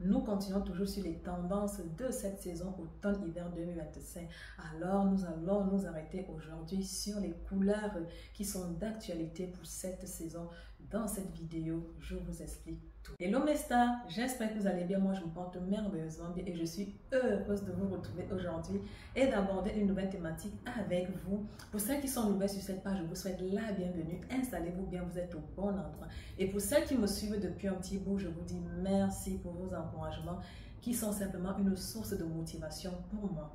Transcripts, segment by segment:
Nous continuons toujours sur les tendances de cette saison automne-hiver 2025. Alors, nous allons nous arrêter aujourd'hui sur les couleurs qui sont d'actualité pour cette saison. Dans cette vidéo, je vous explique tout. Hello mes stars, j'espère que vous allez bien. Moi, je me porte merveilleusement bien et je suis heureuse de vous retrouver aujourd'hui et d'aborder une nouvelle thématique avec vous. Pour celles qui sont nouvelles sur cette page, je vous souhaite la bienvenue. Installez-vous bien, vous êtes au bon endroit. Et pour celles qui me suivent depuis un petit bout, je vous dis merci pour vos encouragements qui sont simplement une source de motivation pour moi.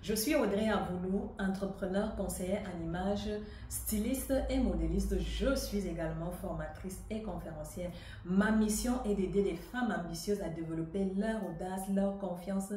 Je suis Audrey Avoulou, entrepreneur, conseillère en images, styliste et modéliste. Je suis également formatrice et conférencière. Ma mission est d'aider les femmes ambitieuses à développer leur audace, leur confiance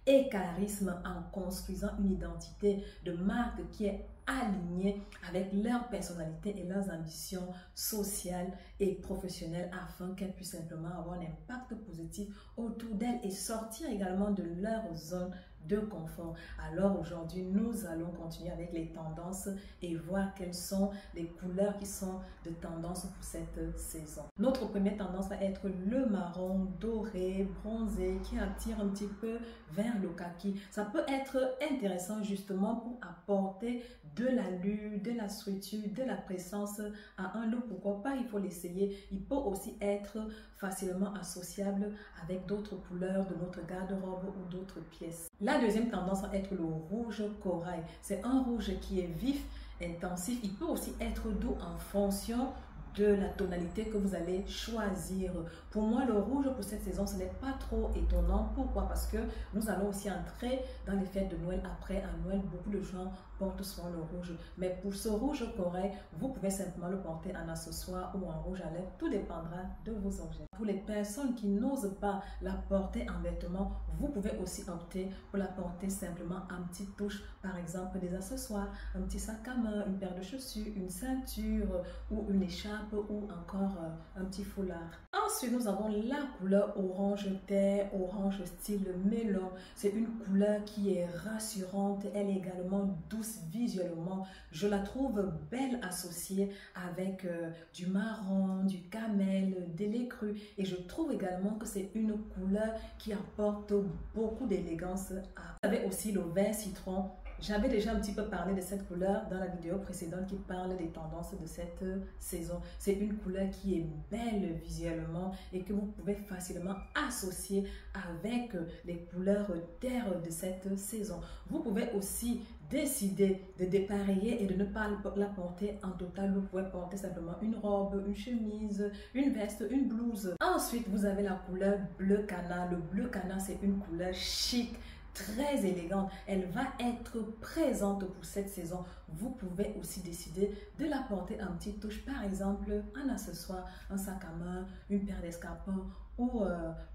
et charisme en construisant une identité de marque qui est alignée avec leur personnalité et leurs ambitions sociales et professionnelles afin qu'elles puissent simplement avoir un impact positif autour d'elles et sortir également de leur zone de confort. Alors aujourd'hui, nous allons continuer avec les tendances et voir quelles sont les couleurs qui sont de tendance pour cette saison. Notre première tendance va être le marron doré, bronzé, qui attire un petit peu vers le kaki. Ça peut être intéressant justement pour apporter de l'allure, de la structure, de la présence à un look. Pourquoi pas, il faut l'essayer. Il peut aussi être facilement associable avec d'autres couleurs de notre garde-robe ou d'autres pièces. La deuxième tendance va être le rouge corail. C'est un rouge qui est vif, intensif. Il peut aussi être doux en fonction de la tonalité que vous allez choisir. Pour moi, le rouge pour cette saison, ce n'est pas trop étonnant. Pourquoi? Parce que nous allons aussi entrer dans les fêtes de Noël. Après, à Noël, beaucoup de gens portent souvent le rouge. Mais pour ce rouge corail, vous pouvez simplement le porter en accessoire ou en rouge à lèvres. Tout dépendra de vos objets. Pour les personnes qui n'osent pas la porter en vêtements, vous pouvez aussi opter pour la porter simplement en petite touche. Par exemple, des accessoires, un petit sac à main, une paire de chaussures, une ceinture ou une écharpe ou encore un petit foulard. Ensuite, nous avons la couleur orange terre, orange style melon. C'est une couleur qui est rassurante, elle est également douce visuellement. Je la trouve belle associée avec du marron, du camel, des lait cru. Et je trouve également que c'est une couleur qui apporte beaucoup d'élégance. Vous avez aussi le vert citron. J'avais déjà un petit peu parlé de cette couleur dans la vidéo précédente qui parle des tendances de cette saison. C'est une couleur qui est belle visuellement et que vous pouvez facilement associer avec les couleurs terre de cette saison. Vous pouvez aussi décider de dépareiller et de ne pas la porter en total. Vous pouvez porter simplement une robe, une chemise, une veste, une blouse. Ensuite, vous avez la couleur bleu canard. Le bleu canard, c'est une couleur chic, très élégante. Elle va être présente pour cette saison. Vous pouvez aussi décider de la porter en petite touche, par exemple un accessoire, un sac à main, une paire d'escarpins ou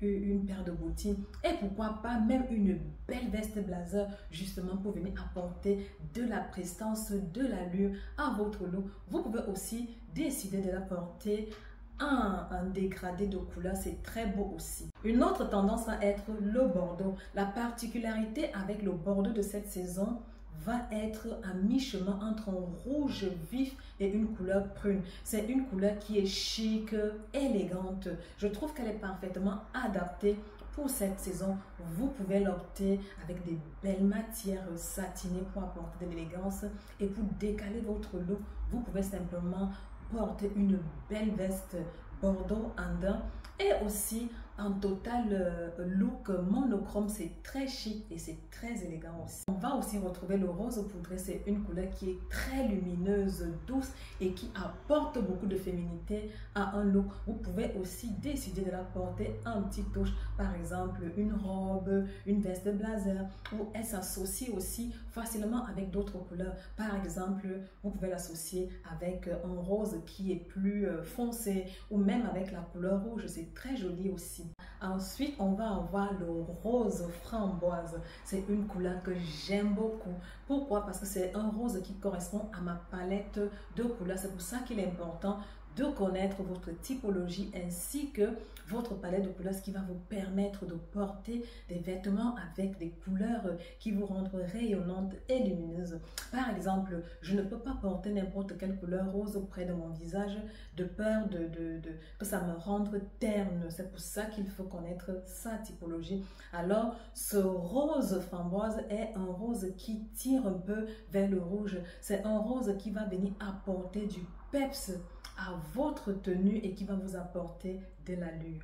une paire de bottines et pourquoi pas même une belle veste blazer justement pour venir apporter de la prestance, de l'allure à votre look. Vous pouvez aussi décider de la porter un dégradé de couleur, c'est très beau aussi. Une autre tendance va être le bordeaux. La particularité avec le bordeaux de cette saison va être à mi-chemin entre un rouge vif et une couleur prune. C'est une couleur qui est chic, élégante. Je trouve qu'elle est parfaitement adaptée pour cette saison. Vous pouvez l'opter avec des belles matières satinées pour apporter de l'élégance et pour décaler votre look, vous pouvez simplement porter une belle veste bordeaux andin et aussi un total look monochrome. C'est très chic et c'est très élégant aussi. On va aussi retrouver le rose poudré. C'est une couleur qui est très lumineuse, douce et qui apporte beaucoup de féminité à un look. Vous pouvez aussi décider de la porter en petite touche, par exemple une robe, une veste blazer, ou elle s'associe aussi facilement avec d'autres couleurs. Par exemple, vous pouvez l'associer avec un rose qui est plus foncé ou même avec la couleur rouge. C'est très joli aussi. Ensuite, on va avoir le rose framboise. C'est une couleur que j'aime beaucoup. Pourquoi? Parce que c'est un rose qui correspond à ma palette de couleurs. C'est pour ça qu'il est important de connaître votre typologie ainsi que votre palette de couleurs, ce qui va vous permettre de porter des vêtements avec des couleurs qui vous rendent rayonnantes et lumineuses. Par exemple, je ne peux pas porter n'importe quelle couleur rose auprès de mon visage de peur que ça me rende terne. C'est pour ça qu'il faut connaître sa typologie. Alors, ce rose framboise est un rose qui tire un peu vers le rouge. C'est un rose qui va venir apporter du peps à votre tenue et qui va vous apporter de l'allure.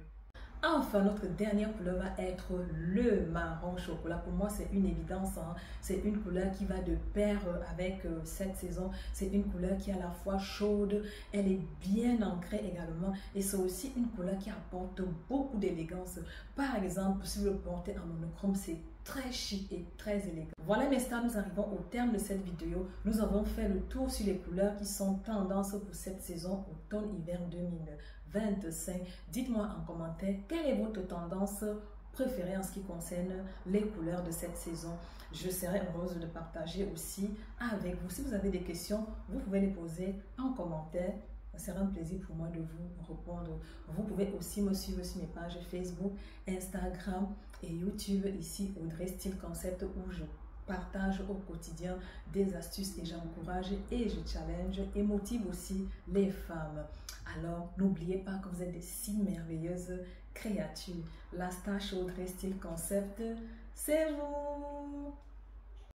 Enfin, notre dernière couleur va être le marron chocolat. Pour moi, c'est une évidence, hein. C'est une couleur qui va de pair avec cette saison. C'est une couleur qui est à la fois chaude, elle est bien ancrée également. Et c'est aussi une couleur qui apporte beaucoup d'élégance. Par exemple, si vous le portez en monochrome, c'est très chic et très élégant. Voilà mes stars, nous arrivons au terme de cette vidéo. Nous avons fait le tour sur les couleurs qui sont tendances pour cette saison automne-hiver 2025. Dites-moi en commentaire quelle est votre tendance préférée en ce qui concerne les couleurs de cette saison. Je serai heureuse de partager aussi avec vous. Si vous avez des questions, vous pouvez les poser en commentaire. Ce sera un plaisir pour moi de vous répondre. Vous pouvez aussi me suivre sur mes pages Facebook, Instagram et YouTube, ici Audrey Style Concept, où je partage au quotidien des astuces et j'encourage et je challenge et motive aussi les femmes. Alors, n'oubliez pas que vous êtes des si merveilleuses créatures. La star chez Audrey Style Concept, c'est vous!